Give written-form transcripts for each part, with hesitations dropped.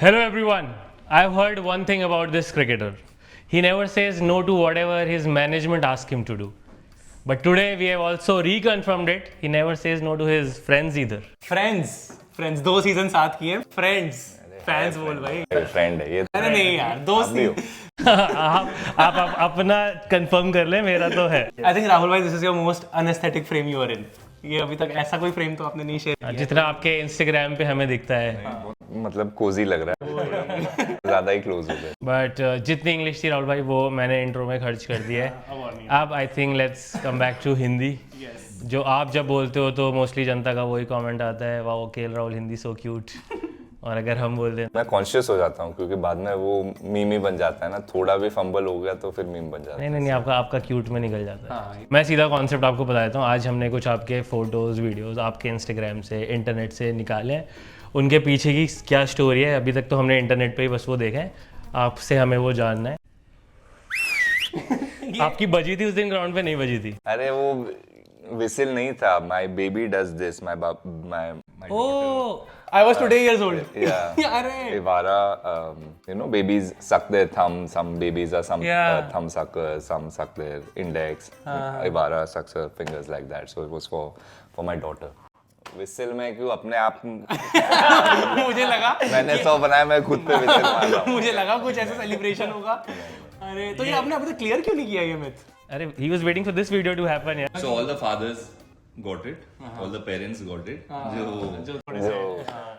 Hello everyone. I've heard one thing about this cricketer. He never says no to whatever his management asks him to do. But today we have also reconfirmed it. He never says no to his friends either. Friends 2 season साथ किए friends fans बोल भाई friend है ये। अरे नहीं यार दोस्त भी हो। आप अपना कंफर्म कर ले, मेरा तो है। आई थिंक राहुल भाई this is your most unaesthetic frame you are in. ये अभी तक ऐसा कोई फ्रेम तो आपने नहीं शेयर किया जितना आपके इंस्टाग्राम पे हमें दिखता है। मतलब कोजी लग रहा है ज्यादा ही क्लोज हो गए। बट जितनी इंग्लिश थी राहुल भाई वो मैंने इंट्रो में खर्च कर दिया है। अब I think let's come back to Hindi. जो आप जब बोलते हो तो मोस्टली जनता का वही कमेंट आता है, वाह KL Rahul Hindi so cute. और अगर हम बोल दें मैं कॉन्शियस हो जाता हूँ क्योंकि बाद में वो मीम ही बन जाता है ना, थोड़ा भी फंबल हो गया तो फिर मीम बन जाता है। नहीं, आपका क्यूट में निकल जाता है। मैं सीधा कॉन्सेप्ट आपको बता देता हूँ। आज हमने कुछ आपके फोटोज़ वीडियोज़ आपके इंस्टाग्राम से इंटरनेट से निकाले हैं। उनके पीछे की क्या स्टोरी है अभी तक तो हमने इंटरनेट पे ही बस वो देखा है, आपसे हमें वो जानना है। आपकी बजी थी उस दिन, ग्राउंड पे नहीं बजी थी? अरे वो विसिल नहीं था। My baby does this, my oh I was 2 years old yeah अरे Ivara, you know, babies suck their thumb. Some babies are Yeah. thumb suckers. Some suck their index. Ivara sucks her fingers like that. So it was for my daughter. Whistle में क्यों अपने आप मुझे लगा मैंने 100 बनाया, मैं खुद पे विसिल मार रहा हूँ। मुझे लगा कुछ ऐसा सेलिब्रेशन होगा। अरे तो ये आपने अभी तक क्लियर क्यों नहीं किया ये मिथ? अरे he was waiting for this video to happen यार। So all the fathers got it, all the parents got it. जो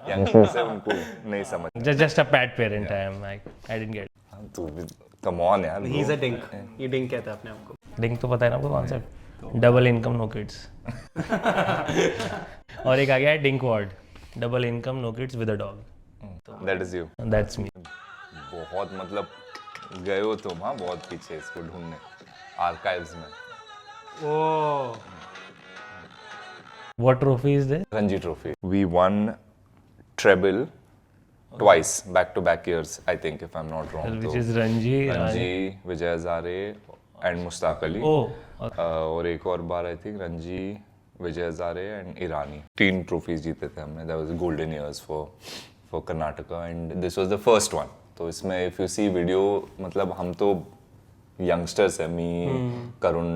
यंगस्टर्स है उनको नहीं समझ। Just a PAT parent I am, I didn't get. तू कम ऑन यार। He is a drink. ये drink कहता है अपने आप को। लिंक तो पता है ना आपको concept, double income no kids. और एक आ गया है DINKWAD, double income no kids with a dog. That is you. That's me. बहुत मतलब गए हो तुम, हाँ बहुत पीछे इसको ढूंढने आर्काइव्स में। Oh what trophy is this? Ranji trophy. We won treble twice back to back years, I think, if I'm not wrong. Which is Ranji, Ranji, Vijay Hazare and Mushtaq Ali. और एक और बार I think Ranji, Vijay Hazare and Irani. 3 trophies जीते थे हमने। That was golden years for Karnataka and this was the first one. तो इसमें if you see video, मतलब हम तो यंगस्टर्स है, मी करुण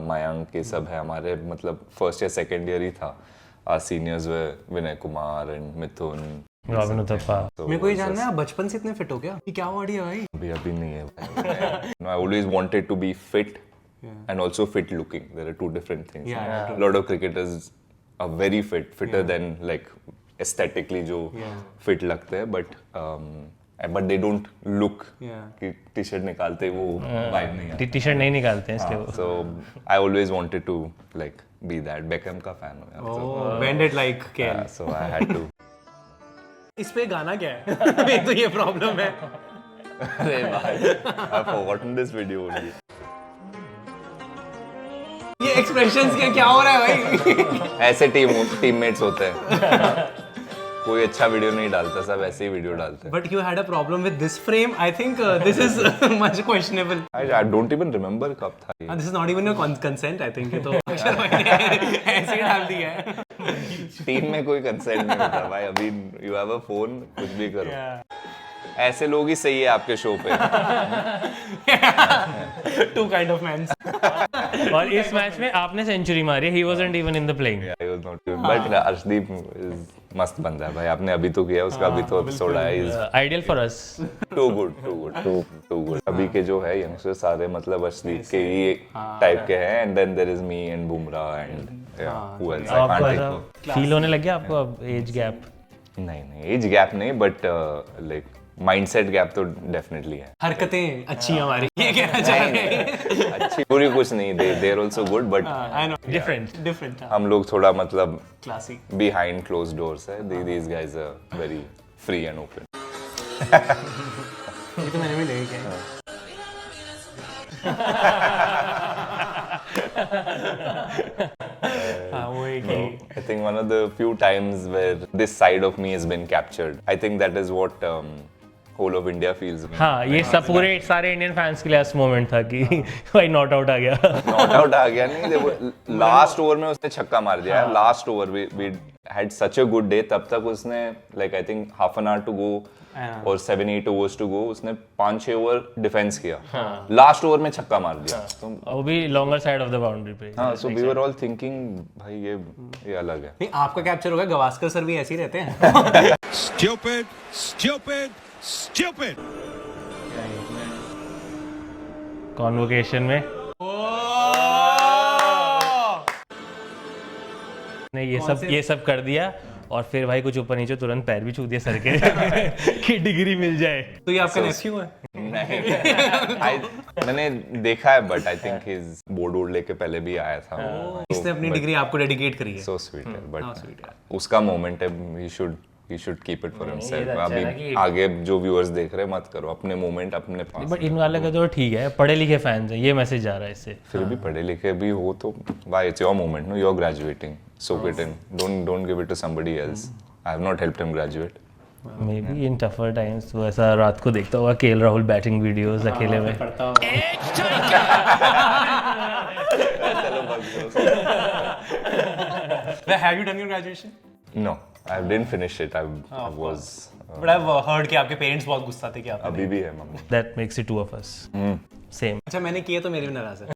मयंक ये सब है हमारे, मतलब फर्स्ट या सेकेंड ईयर ही था। Seniors way Vinay Kumar and Mithun, robin Uthappa. मेरे को ये जानना है आप बचपन से इतने फिट हो क्या? ये क्या बॉडी है भाई? अभी नहीं है। I always wanted to be fit and also fit looking. There are 2 different things. A lot of cricketers are very fitter than like aesthetically जो fit लगते हैं, but they don't look कि टी-शर्ट निकालते वो vibe नहीं आता। T-shirt नहीं निकालते हैं इसलिए। So I always wanted to like be that. Beckham का fan हूँ यार। ओह bend it like KL। So I had to। इस पे गाना क्या है? एक तो ये प्रॉब्लम है। अरे भाई I've forgotten this video only। ये एक्सप्रेशंस क्या हो रहा है भाई? ऐसे टीममेट्स होते हैं। कोई अच्छा वीडियो नहीं डालता, सब ऐसे ही वीडियो डालते हैं। But you had a problem with this frame. I think this is much questionable. I don't even remember कब था ये। This is not even your consent. I think ये तो अक्षर भाई ने ऐसे ही डाल दिया है। टीम में कोई कंसेंट नहीं होता भाई। अभी यू हैव अ फोन, कुछ भी करो। ऐसे लोग ही सही है आपके शो पे। Two kind of men. और इस मैच में आपने सेंचुरी मारी है, he wasn't even in the playing। I was not good, but Arshdeep is मस्त बंदा है भाई। आपने अभी तो किया, उसका अभी तो एपिसोड आया। is ideal for us. too good। अभी के जो है यंगस्टर सारे मतलब अर्शदीप के ही टाइप के हैं, and then there is me and Bumrah and who else I आपको can't ऐसा think फील होने लग गया आपको अब एज गैप? नहीं एज गैप नहीं, बट लाइक माइंडसेट गैप तो डेफिनेटली है। हरकतें अच्छी हमारी ये कहना चाह रहे हैं। अच्छी पूरी कुछ नहीं, they are also good, but I know. Different. हम लोग थोड़ा मतलब Classy. बिहाइंड क्लोज डोर्स है। these guys are very free and open। ये तो मैंने भी नहीं किया। हाँ वो एक ही। I think one of the few times where this side of me has been captured. I think that is what whole of India feels। हाँ, ये सब पूरे सारे इंडियन फैंस के लिए लास्ट मोमेंट था कि भाई नॉट आउट आ गया। नॉट आउट आ गया नहीं, देखो लास्ट ओवर में उसने छक्का मार दिया है। Last over had such a good day, तब तक उसने like I think half an hour to go और 7-8 overs to go, उसने 5-6 ओवर डिफेंस किया, लास्ट ओवर में छक्का मार दिया, तो वो भी longer side of the boundary पे। हाँ, so we were all thinking भाई ये अलग है। नहीं, आपका कैप्चर होगा, गवास्कर सर भी ऐसे ही रहते हैं। Stupid, stupid, stupid. कॉन्वोकेशन में ने ये सब कर दिया और फिर भाई कुछ ऊपर नीचे तुरंत पैर भी छू दिया सर के कि डिग्री मिल जाए। तो ये आपका नेफ्यू है? मैंने देखा है, but I think his board लेके पहले भी आया था। इसने अपनी डिग्री आपको डेडिकेट करी है। सो स्वीट है, बट उसका मोमेंट है, he should keep it for himself। अभी आगे जो व्यूअर्स देख रहे हैं, मत करो, अपने मोमेंट अपने पास। बट इन वाले का तो ठीक है, पढ़े लिखे फैंस हैं, ये मैसेज जा रहा है इससे। फिर भी पढ़े लिखे भी हो तो भाई, it's your moment, no, you're graduating, soak it in, don't give it to somebody else। I have not helped him graduate। Maybe in tougher times वो ऐसा रात को देखता होगा केएल राहुल बैटिंग वीडियोस अकेले में। Have you done your graduation? No, I didn't finish it। I was But I've heard कि आपके पेरेंट्स बहुत गुस्सा थे कि आप अभी भी है mummy. That makes it two of us। Same। अच्छा, मैंने किया तो मेरे भी नाराज है।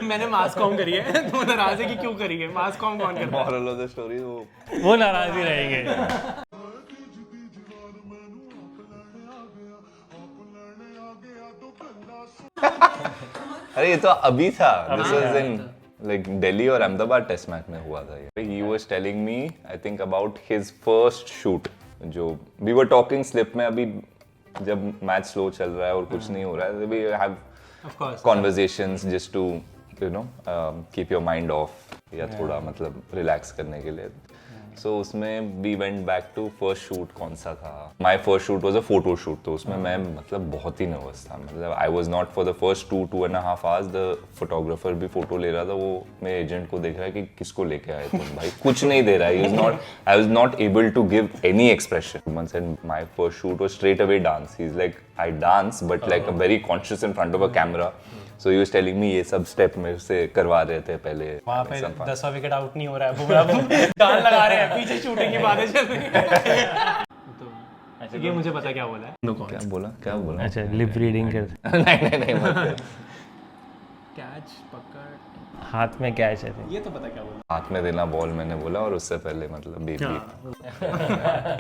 मैंने मास कॉम करी है, तो नाराज है कि क्यों करी है? मास कॉम कौन करता है? Moral of the story वो नाराज ही रहेंगे। अरे ये तो अभी था, this was in like Delhi और अहमदाबाद टेस्ट मैच में हुआ था ये। He was telling me I think about his first shoot, जो वी वर टॉकिंग स्लिप में, अभी जब मैच स्लो चल रहा है और कुछ नहीं हो रहा है, we have conversations just to you know keep your mind off, या थोड़ा मतलब रिलैक्स करने के लिए। सो उसमें we went back to first shoot. कौन सा था? My first shoot was a photo shoot. तो उसमें मैं मतलब बहुत ही नर्वस था, मतलब I was not for the first 2.5 hours. The photographer भी फोटो ले रहा था, वो मेरे एजेंट को देख रहा है कि किसको लेके आए तुम भाई, कुछ नहीं दे रहा है। I was not able to give any expression. My first shoot was straight away dance. He is like I dance but like a very conscious in front of a camera. So he was telling me ये सब step मेरे से करवा रहे थे पहले। वहाँ पे 10वां विकेट आउट नहीं हो रहा है, बुमराह गान लगा रहे हैं, पीछे शूटिंग की बातें चल रही हैं। तो ये मुझे पता क्या बोला है? क्या बोला? अच्छा, लिप रीडिंग कर। नहीं मत। कैच पकड़, हाथ में कैच है। ये तो पता क्या बोला? हाथ में देना बॉल मैंने बोला, और उससे पहले मतलब बेबी।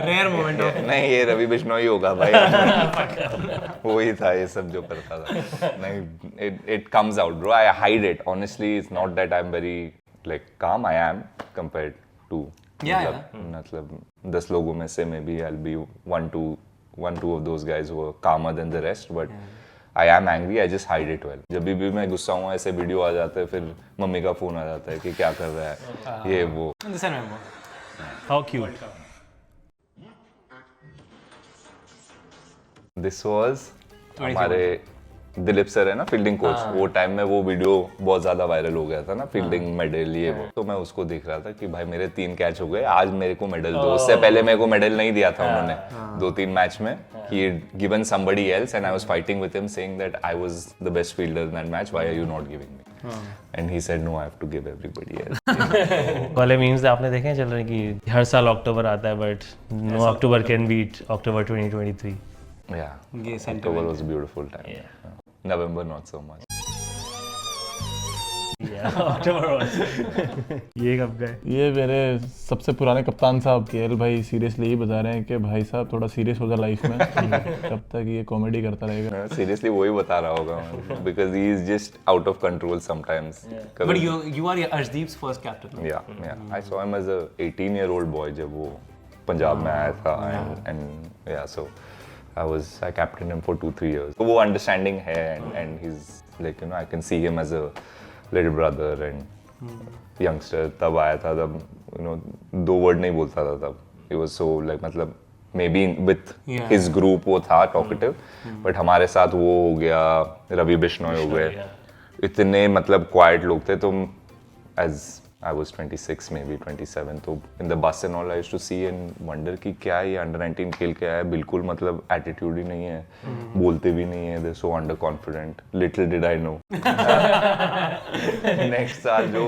रेयर मोमेंट हो। नहीं, ये रवि बिश्नोई होगा भाई। वो ही था ये सब जो करता था। नहीं, it comes out bro, I hide it honestly। it's not that I'm very like calm, I am compared to मतलब 10 लोगों में से maybe I'll be one two of those guys who are calmer than the rest, but I am angry, I just hide it well। जब भी मैं गुस्सा हूँ, ऐसे वीडियो आ जाते हैं, फिर मम्मी का फोन आ जाता है कि क्या कर रहा है, ये वो। How cute। This was हमारे दिलीप सर है ना, फील्डिंग कोच। वो टाइम में वो वीडियो बहुत ज्यादा वायरल हो गया था ना, फील्डिंग मेडल ये वो। तो मैं उसको देख रहा था कि भाई मेरे 3 कैच हो गए, आज मेरे को मेडल दो। उससे पहले मेरे को मेडल नहीं दिया था उन्होंने 2-3 मैच में। He had given somebody else and I was fighting with him saying that I was the best fielder in that match, why are you not giving me? And he said no, I have to give everybody else। वाले memes आपने देखे हैं चल रहे कि हर साल October आता है but no October can beat October 2023। Yeah, October was a beautiful time। Yeah। November not so much। ये कब गए? ये मेरे सबसे पुराने कप्तान साहब केएल भाई सीरियसली ही बता रहे हैं कि भाई साहब थोड़ा सीरियस हो जा लाइफ में। कब तक ये कॉमेडी करता रहेगा? सीरियसली वही बता रहा होगा, because he is just out of control sometimes. But you are Arshdeep's first captain। Yeah, I saw him as a 18-year-old boy जब वो पंजाब में आया था, and yeah, so I captained him for 2-3 years। तो वो अंडरस्टैंडिंग है, and he's like, you know, I can see him as a little brother and youngster। तब आया था, तब you know 2 वर्ड नहीं बोलता था तब। He was so like मतलब maybe with his group वो था talkative, but हमारे साथ वो हो गया, रवि बिश्नोई हो गए, इतने मतलब क्वाइट लोग थे। तो as I was 26 maybe 27, तो in the bus and all I used to see and wonder कि क्या ये under 19 खेल के आया है, बिल्कुल मतलब attitude ही नहीं है, बोलते भी नहीं है, they're so underconfident. Little did I know. Next साल जो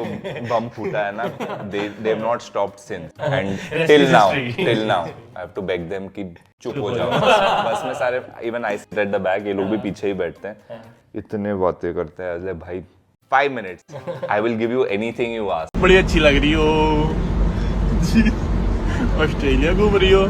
बम फूटा है ना, they've not stopped since and till now I have to beg them कि चुप हो जाओ. बस में सारे even I sit at the back, ये लोग भी पीछे ही बैठते हैं, इतने बातें करते हैं, अरे भाई 5 minutes. I will give you anything you ask. बड़ी अच्छी लग रही हो ऑस्ट्रेलिया घूम रही हो.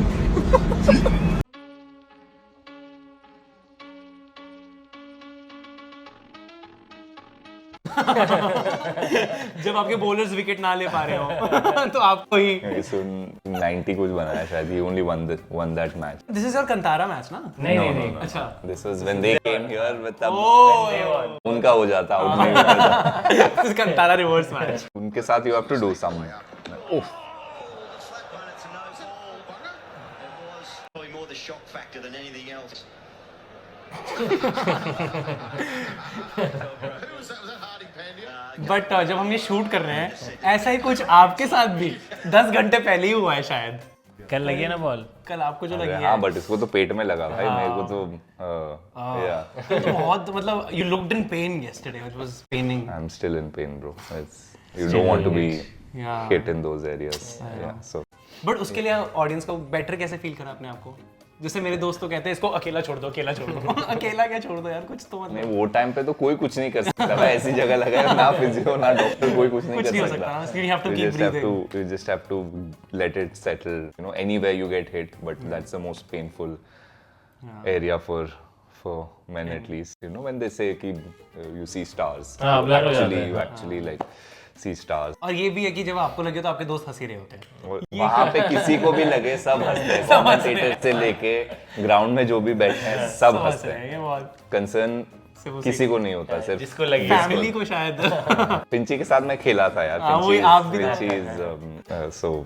जब आपके बॉलर्स विकेट ना ले पा रहे हो तो आपको ही. So 90 कुछ बनाया शायद. He only won that match. This is your Kantara match ना? नहीं. अच्छा. This was when they came here with the उनका हो जाता आउट नहीं होता. Kantara reverse match. उनके साथ you have to do some. Probably more the shock factor than anything else. But जब हम ये शूट कर रहे हैं ऐसा ही कुछ आपके साथ भी 10 घंटे पहले ही हुआ है शायद. कल लगी है ना बॉल? कल आपको जो लगी है. हाँ बट इसको तो पेट में लगा भाई, मेरे को तो तो बहुत मतलब you looked in pain yesterday, which was paining. I'm still in pain bro. You don't want to be Yeah. hit in those areas. Yeah, so but उसके लिए ऑडियंस को बेटर कैसे फील करा अपने आप को? जैसे मेरे दोस्त तो कहते हैं इसको अकेला छोड़ दो. अकेला क्या छोड़ दो यार, कुछ तो मतलब. नहीं वो टाइम पे तो कोई कुछ नहीं कर सकता था. ऐसी जगह लगा है ना फिजियो ना डॉक्टर, कोई कुछ नहीं कर सकता. You have to keep breathing. You just have to let it settle. You know, anywhere you get hit, but that's the most painful area for men at least. You know, when they say कि you see stars. You actually like see stars. और ये भी है कि जब आपको लगे तो आपके दोस्त हंस ही रहे होते हैं. वहाँ पे किसी को भी लगे सब हंसते हैं. कमेंटेटर से लेके ग्राउंड में जो भी बैठे हैं सब हंसते हैं. ये बहुत कंसर्न किसी को नहीं होता, सिर्फ जिसको लगी. फैमिली को शायद. पिंची के साथ मैं खेला था यार. पिंची सो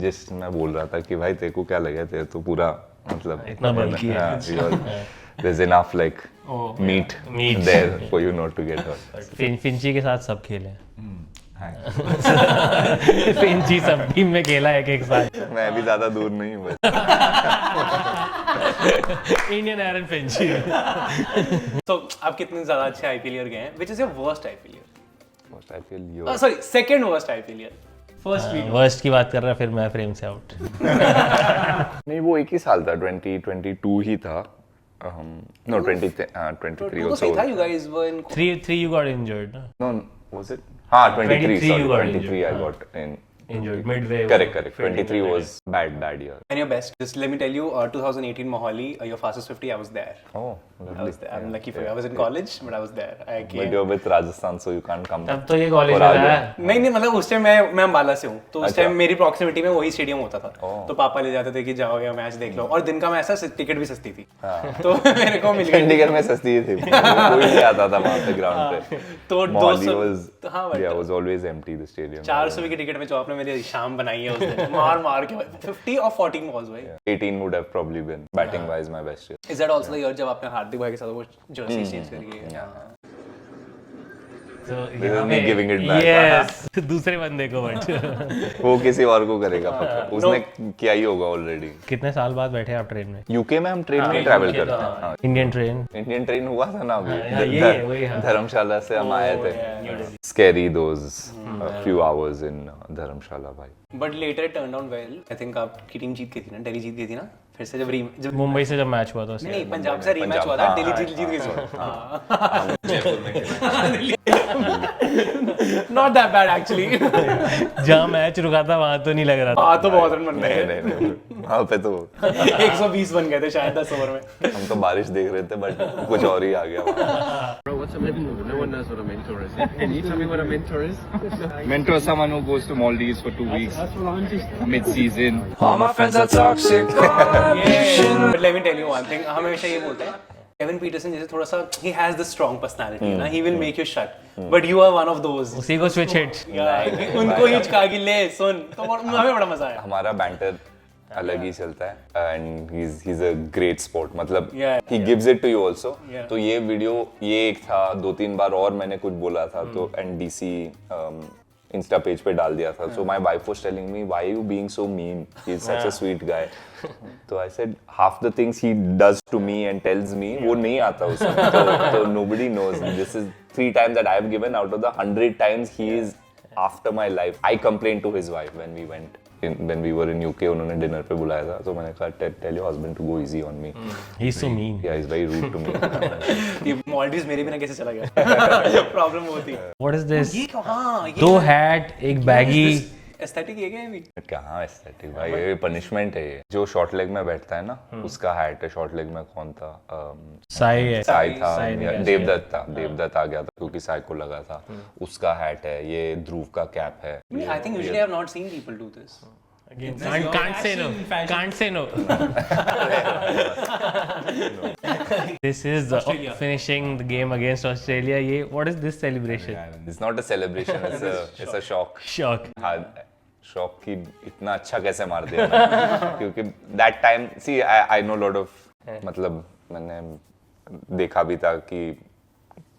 जस्ट मैं बोल रहा था कि भाई तेरे को क्या लगे, तेरे तो पूरा मतलब इतना बल्कि है. There's enough like meat there for you not to get hurt. फिंची के साथ सब खेले. फिंची सब टीम में खेला है एक साथ. मैं भी ज्यादा दूर नहीं हूँ. इंडियन एरन फिंची. तो आप कितने ज्यादा अच्छे आईपीएल गए हैं? Which is your worst IPL? First I feel you. Sorry, second worst IPL. Worst की बात कर रहा, फिर मैं फ्रेम से आउट. नहीं वो एक ही साल था, 2022 ही था. No 23 also. सही था. You guys were in 3 you got injured. No, was it? हाँ 23. 23 you got 23 I got injured midway. Correct. 23 was bad year. and your best. Just let me tell you, 2018 Mohali, your fastest 50, I was there. Oh, I lovely. was there. I'm lucky for you. I was in college, but I was there. I came. But you're with Rajasthan, so you can't come. तब तो ये college में था. नहीं मतलब उस time मैं अम्बाला से हूँ, तो उस टाइम मेरी प्रॉक्सिमिटी में वही स्टेडियम होता था. तो पापा ले जाते थे कि जाओ या मैच देख लो. और दिन का मैच था, टिकट भी सस्ती थी. तो मेरे को मिल गई. चंडीगढ़ में सस्ती थी. कोई नहीं आता था वहाँ पे ग्राउंड पे. तो Mohali was always empty the stadium. 400 की टिकट में जो आपने मेरी शाम बनाई है उस दिन, मार के 50 or 14 balls भाई. 18 would have probably been batting wise my best year. Is that also the year जब आपने हार्दिक भाई के साथ वो जर्सी चेंज करी है? So This is me giving it back. yes. दूसरे बंदे को बट वो किसी और को करेगा पक्का. उसने किया ही होगा ऑलरेडी. कितने साल बाद बैठे आप ट्रेन में? यूके में हम ट्रेन में ट्रैवल करते हैं. Indian train. इंडियन ट्रेन हुआ था ना अभी. वही धर्मशाला से हम आए थे. Scary those few hours in धर्मशाला भाई. But later it turned out well. I think आपकी टीम जीत गई थी ना, दिल्ली जीत गई थी ना. फिर से जब मुंबई से जब मैच हुआ था नहीं पंजाब से रीमैच हुआ था, दिल्ली जीत गई थी. जयपुर में खेला. Not that bad actually. जहाँ मैच रुका था वहाँ तो नहीं लग रहा था. हाँ तो बहुत रन बन गए. नहीं वहाँ पे तो 120 बन गए थे शायद 10 ओवर में. हम तो बारिश देख रहे थे बट कुछ और ही आ गया वहाँ. Bro, what's a mentor? No one knows what a mentor is. Can you tell me what a mentor is? Mentor is someone who goes to Maldives for 2 weeks mid-season. But let me tell you one thing. हमेशा ये बोलते हैं Kevin Peterson जैसे थोड़ा सा he has the strong personality ना, he will make you shut. But you are one of those. उसी को switch hit. उनको ही चका के ले सुन, तो हमें बड़ा मजा आया. हमारा बैंटर अलग ही चलता है and he's a great sport. मतलब he gives it to you also. तो ये वीडियो ये एक था, 2-3 बार और मैंने कुछ बोला था तो एंड DC इंस्टा पेज पे डाल दिया था. So my wife was telling me, why are you being so mean? He's such a sweet guy. So I said, half the things he does to me and tells me, वो नहीं आता उसमें. So nobody knows. This is 3 times that I have given out of the 100 times he is after my life. I complained to his wife when we went. When we were in UK, उन्होंने dinner पे बुलाया था, तो मैंने कहा tell your husband to go easy on me. He's so mean. Yeah, he's very rude to me. ये Maldives मेरे बिना कैसे चला गया? प्रॉब्लम होती है. What is this? ये हाँ, ये 2 hat, एक baggy. एस्थेटिक ये क्या है अभी? कहाँ एस्थेटिक भाई, ये पनिशमेंट है ये. जो शॉर्ट लेग में बैठता है ना, उसका हैट है. शॉर्ट लेग में कौन था? साई है. साई था, या देवदत्त था. देवदत्त आ गया था क्योंकि साई को लगा था. उसका हैट है. ये ध्रुव का कैप है. I think usually I have not seen people do this. Can't say no. Can't say no. This is finishing the game against Australia. ये what is this celebration? It's not a celebration. It's a shock. Shock. हाँ, shock की इतना अच्छा कैसे मार दिया ना? क्योंकि that time, see, I know lot of, मतलब मैंने देखा भी था कि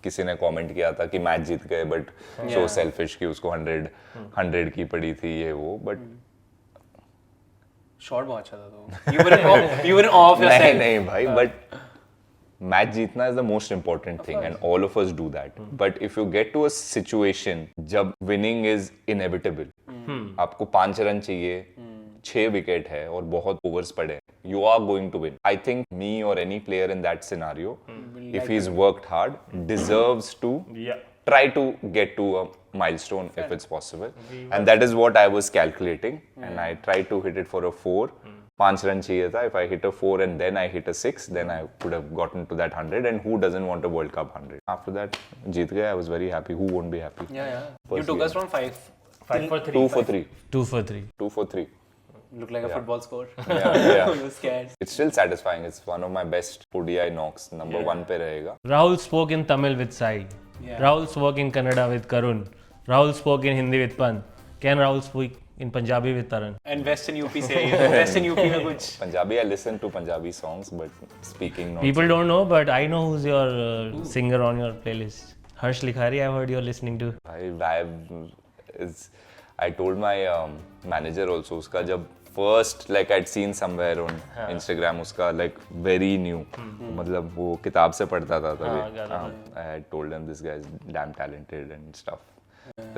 किसी ने कमेंट किया था कि मैच जीत गए बट सो सेल्फिश कि उसको 100 की पड़ी थी ये वो. बट शॉट बहुत अच्छा था तो. You were off yourself. नहीं भाई, बट मैच जीतना is the most important thing and all of us do that. But if you get to a situation जब विनिंग इज इनएविटेबल, आपको 5 रन चाहिए, 6 विकेट है और बहुत ओवर्स पड़े, you are going to win. I think me or any player in that scenario, if he's worked hard, deserves to try to get to a milestone if it's possible. And that is what I was calculating. And I tried to hit it for a 4. 5 run चाहिए था. If I hit a 4 and then I hit a 6, then I could have gotten to that 100. And who doesn't want a World Cup 100? After that, जीत गए. I was very happy. Who won't be happy? Yeah. You took us from 5 for 3. 2 for 3. 2 for 3. 2 for 3. Looked like a football score. Yeah. I was scared. It's still satisfying. It's one of my best ODI knocks. Number 1 पे रहेगा. Rahul spoke in Tamil with Sai. Rahul spoke in Kannada with Karun. Rahul spoke in Hindi with Pan. Can Rahul speak in Punjabi with Taran? And Western UP से Western UP में कुछ. Punjabi, I listen to Punjabi songs, but speaking not. People don't know, but I know who's your singer on your playlist. Harsh Likhari, I've heard you're listening to. I told my manager also, उसका जब first like I'd seen somewhere on Instagram, उसका like very new, मतलब वो किताब से पढ़ता था तभी. I had told him this guy is damn talented and stuff.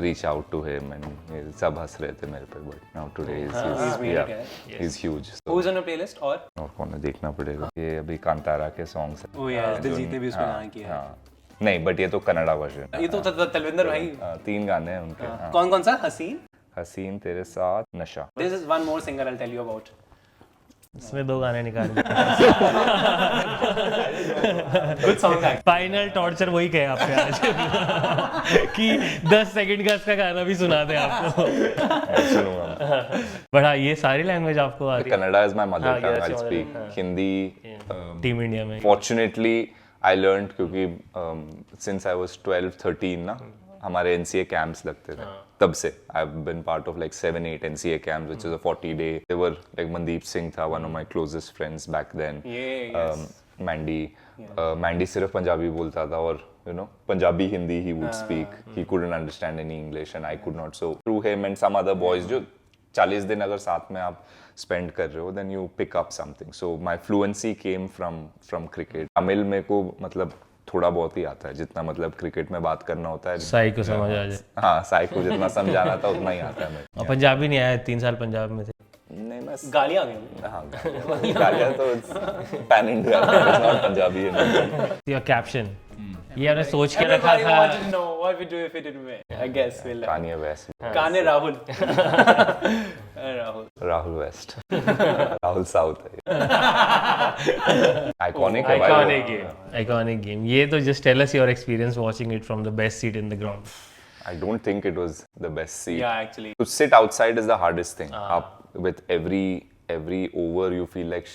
Reach out to him and सब हंस रहे थे मेरे पे, but now today he's huge. So, Who's on your playlist? और कौन है देखना पड़ेगा. ये अभी कांतारा के songs हैं. Oh yeah, दिलजीत ने भी उसमें गाना किया है. नहीं, बट ये तो कन्नड़ा वर्जन. ये तो तलविंदर भाई. 3 गाने हैं उनके. कौन सा? हसीन, तेरे साथ, नशा. This is one more singer I'll tell you about. इसमें 2 गाने निकाल दिए. Good song actually. Final torture वही कहे आपने आज कि 10 सेकंड का इसका गाना भी सुना दे आपको. सुनूंगा. बट हाँ, ये सारी लैंग्वेज आपको आ रही है. Kannada is my mother tongue. I speak Hindi. Team India में. Fortunately, I learned क्योंकि since I was 12-13 ना, हमारे NCA camps लगते थे. तब से I've been part of like 7-8 NCA camps, which is a 40-day. They were like Mandeep Singh था one of my closest friends back then. Mandy. Mandy सिर्फ पंजाबी बोलता था और you know Punjabi Hindi he would speak. He couldn't understand any English and I could not. So through him and some other boys, जो 40 दिन अगर साथ में आप spend कर रहे हो, then you pick up something. So my fluency came from cricket. Tamil मेरे को मतलब थोड़ा बहुत ही आता है, जितना मतलब क्रिकेट में बात करना होता है. साई को समझ आ जाए. हाँ, साई को जितना समझाना था उतना ही आता है मेरे. और पंजाबी नहीं आया, 3 साल पंजाब में थे. नहीं, मैं गालियाँ आ गई. हाँ, गालियाँ तो pan India, it's not Punjabi. Your caption ये आपने सोच के रखा था. Wanted to know what we do if we didn't win. I guess we'll. Kanye West. Kanye Rahul. Rahul West. Rahul South. Iconic है भाई. Iconic game. ये तो just tell us your experience watching it from the best seat in the ground. I don't think it was the best seat. Yeah, actually. To sit outside is the hardest thing. Up with every over you feel like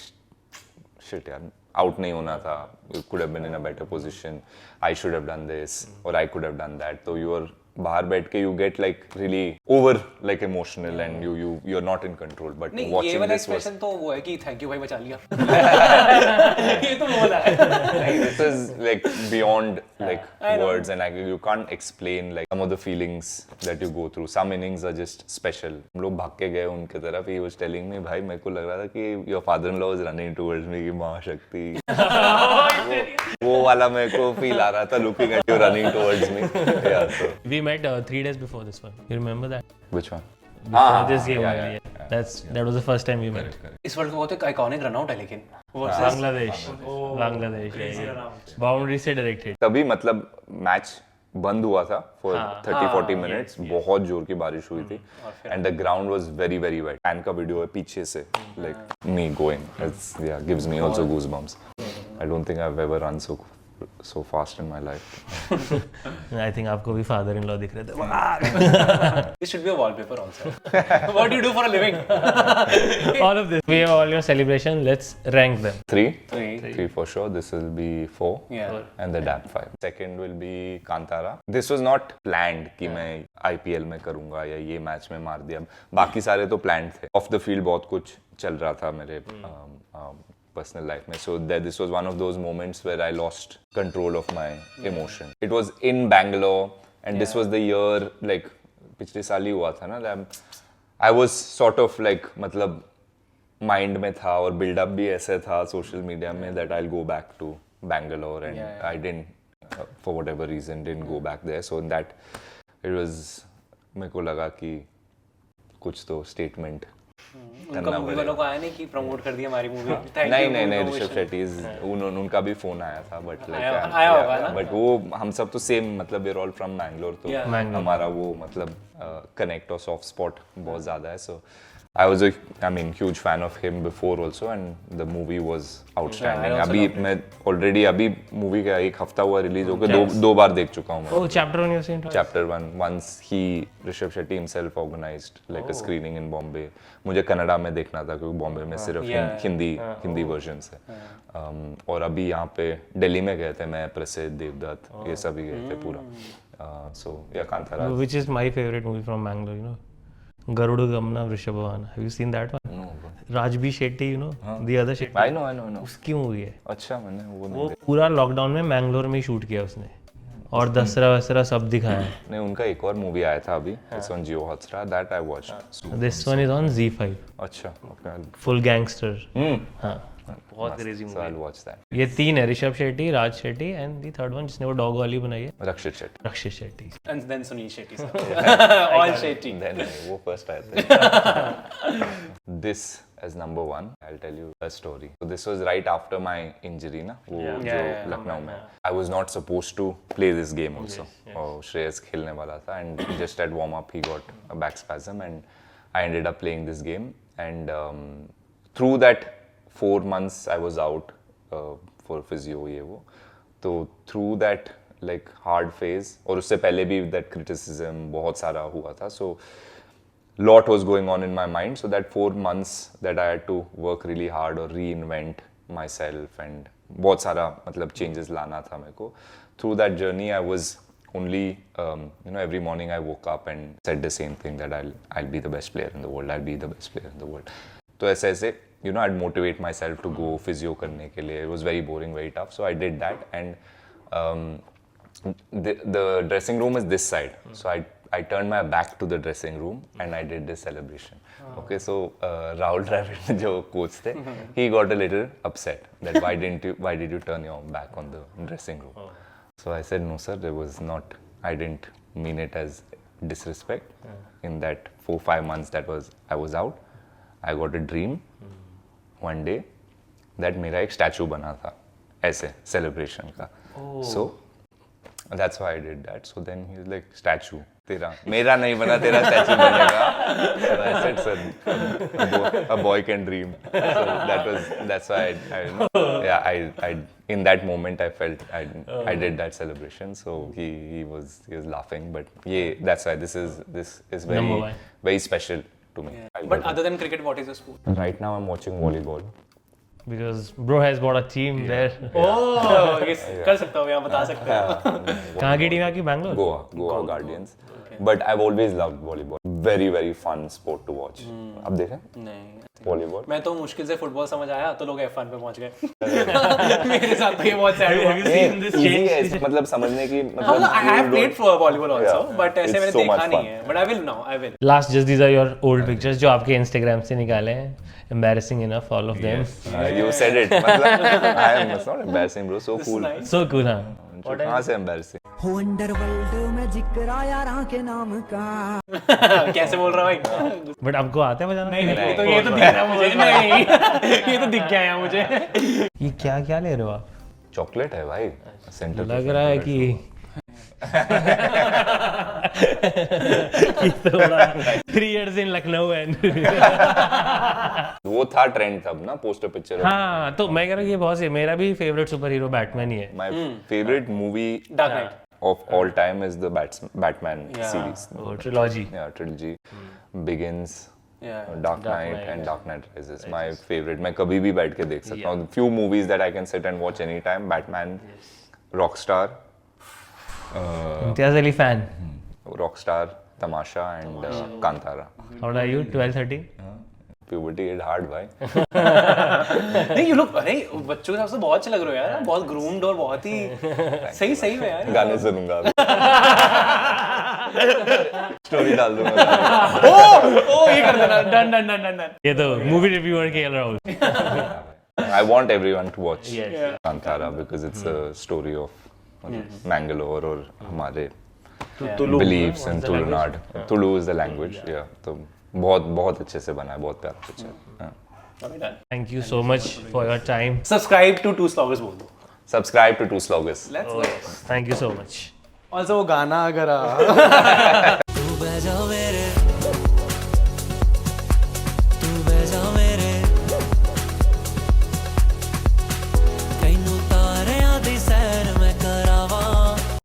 shit यार, out नहीं होना था. You could have been in a better position. I should have done this or I could have done that. So you are बाहर बैठ के you get like really over like emotional and you're not in control. But नहीं, ये watching वाला this was expression तो वो है कि थैंक यू भाई बचा लिया। ये तो बोला है। this is like beyond like words, and you can't explain like some of the feelings that you go through. Some innings are just special. हम लोग भाग के गए उनके तरफ. He was telling me, भाई मेरे को लग रहा था कि your father-in-law was running towards me कि महाशक्ति। वो वाला मेरे को feel आ रहा था looking at you running towards me. Yeah, so. We met 3 days before this one. You remember that? Which one? Before this game only. That was the first time we met. इस world का बहुत एक iconic run out है लेकिन Bangladesh boundary से direct hit. तभी मतलब match बंद हुआ था फॉर 30-40 मिनट्स, बहुत जोर की बारिश हुई थी and the ground was very very wet. Fan का वीडियो है पीछे से like me going, it's yeah gives me also goosebumps. I don't think I have ever run so fast in my life. I think आपको भी father in law दिख रहे थे। This should be a wallpaper also. What do you do for a living? All of this. We have all your celebration. Let's rank them. Three for sure. This will be 4. Yeah. And the Damn 5. Second will be Kantara. This was not planned कि मैं IPL में करूँगा या ये match में मार दिया। बाकी सारे तो planned थे। Off the field बहुत कुछ चल रहा था मेरे personal life में. So this was one of those moments where I lost control of my emotion. It was in Bangalore and this was the year like पिछले साल ही हुआ था ना. I was sort of like मतलब mind में था और build up भी ऐसे था social media में that I'll go back to Bangalore and I didn't for whatever reason didn't go back there. So in that it was मेरे को लगा कि कुछ तो statement उनका मूवी वालों को आया नहीं कि प्रमोट कर दिया हमारी मूवी। नहीं ऋषभ शेट्टी उनका भी फोन आया था बट आया होगा ना? बट वो हम सब तो सेम मतलब we are all from Mangalore तो हमारा वो मतलब कनेक्ट और सॉफ्ट स्पॉट बहुत ज्यादा है. सो I was huge fan of him before also and the movie was outstanding. अभी मैं already अभी movie का 1 हफ्ता हुआ रिलीज होकर दो बार देख चुका हूँ मैं. Oh, chapter 1 you've seen twice? Chapter 1 once Rishabh Shetty himself organized like a screening in Bombay. मुझे कन्नड़ा में देखना था क्योंकि बॉम्बे में सिर्फ हिंदी वर्जन है. और अभी यहाँ पे दिल्ली में गए थे मैं, प्रसिद्ध, देवदत्त, ये सभी गए थे पूरा. So yeah, Kantara. Which is my favorite movie from Bangalore, you know. Garuda Gamna Vrishabhavan. Have you seen that one? No. Rajbir Shetty, you know, the other Shetty. I know. उसकी मूवी है. अच्छा मैंने वो पूरा lockdown में मैंगलोर में ही shoot किया उसने और दसरा सब दिखाया है. नहीं उनका एक और मूवी आया था अभी, it's on Jio Hotstar, that I watched. This one is on ZEE5. अच्छा ओके. Full gangster. हाँ बहुत crazy movie. I will watch that. ये 3 है, Rishab Shetty, Raj Shetty and the third one जिसने वो डॉग वाली बनाई है, Rakshit Shetty. And then Sunil Shetty sir. All Shetty. Then वो फर्स्ट आया था. This as number 1, I'll tell you a story. So this was right after my injury ना, वो जो लखनऊ में. I was not supposed to play this game also. और श्रेयस खेलने वाला था and just at warm up he got a back spasm and I ended up playing this game and through that 4 months I was out for physio ये वो. तो through that like hard phase और उससे पहले भी that criticism बहुत सारा हुआ था. So lot was going on in my mind, so that 4 months that I had to work really hard or reinvent myself and बहुत सारा मतलब changes लाना था मेरे को. Through that journey I was only every morning I woke up and said the same thing that I'll be the best player in the world, I'll be the best player in the world. तो ऐसे I'd motivate myself to go physio करने के लिए. It was very boring, very tough, so I did that and the dressing room is this side, so I turned my back to the dressing room and I did this celebration. Okay, so Rahul Dravid जो coach थे, he got a little upset that why did you turn your back on the dressing room? So I said no sir, I didn't mean it as disrespect. In that 4-5 months I was out, I got a dream one day that मेरा एक statue बना था ऐसे celebration का. So that's why I did that. So then he was like, statue तेरा, मेरा नहीं बना, तेरा statue बनेगा. So I said sir, a boy can dream. So that's why I in that moment I felt I did that celebration. So he was laughing, but that's why this is very special to me. But other than cricket, what is your sport? Right now I'm watching volleyball. because bro has bought a team there. ओह ये कर सकता हूँ, यहाँ बता सकते हो। कहाँ की टीम है आपकी? Bangalore? Goa guardians. But I've always loved volleyball. Very very fun sport to watch. आप देखें? नहीं Volleyball. मैं तो मुश्किल से फुटबॉल समझ आया तो लोग F1 पे पहुंच गए। मेरे साथ तो ये बहुत सैड हुआ। Easy है मतलब समझने की मतलब. I have played for volleyball also, Yeah. but ऐसे It's मैंने so देखा much नहीं fun. है। But I will now, I will. Last, just these are your old pictures जो आपके Instagram से निकाले हैं. Embarrassing enough, all of them. You said it. मतलब it's not embarrassing bro. So cool. So cool, हाँ. कहाँ से embarrassing? अंडरवर्ल्ड में जिक्र आया राह के नाम का। कैसे बोल रहा भाई? But आपको आता है बजाना? नहीं ये तो दिख रहा मुझे। नहीं ये तो दिख गया यहाँ मुझे। ये क्या ले रहे हो आप? चॉकलेट है भाई. सेंटर लग रहा है कि थोड़ा 3 years in लखनऊ एंड वो था ट्रेंड तब ना पोस्टर पिक्चर. हाँ तो मैं कह रहा हूँ ये बहुत सही. मेरा भी फेवरेट सुपर हीरो बैटमैन ही है. My favorite movie Dark Knight. of all time is the Batman series. Trilogy. Yeah, trilogy. Begins, Dark Knight and Dark Knight Rises. My favorite. मैं कभी भी बैठ के देख सकता हूँ. Few movies that I can sit and watch anytime. Batman, Rockstar, Imtiaz Ali fan. Rockstar, Tamasha and Kantara. How old are you? 12-13? Puberty hit hard भाई. नहीं ये लोग अरे बच्चों के हिसाब से बहुत अच्छे लग रहे हो यार. बहुत groomed और बहुत ही सही में यार. गाने सुनूंगा अभी. स्टोरी डाल दूंगा. ओ ये कर देना. डन. ये तो मूवी रिव्यूअर के Rahul. I want everyone to watch Yes. Kantara because it's a story of Mangalore और हमारे beliefs and Tulunad. Tulu is the language. Yeah. तो बहुत अच्छे से बना है. बहुत प्यारा picture. Thank you so much for your time. Subscribe to Two Sloggers बोल दो. Subscribe to Two Sloggers. Let's go. Thank you so much. Also वो गाना अगर तू बजा मेरे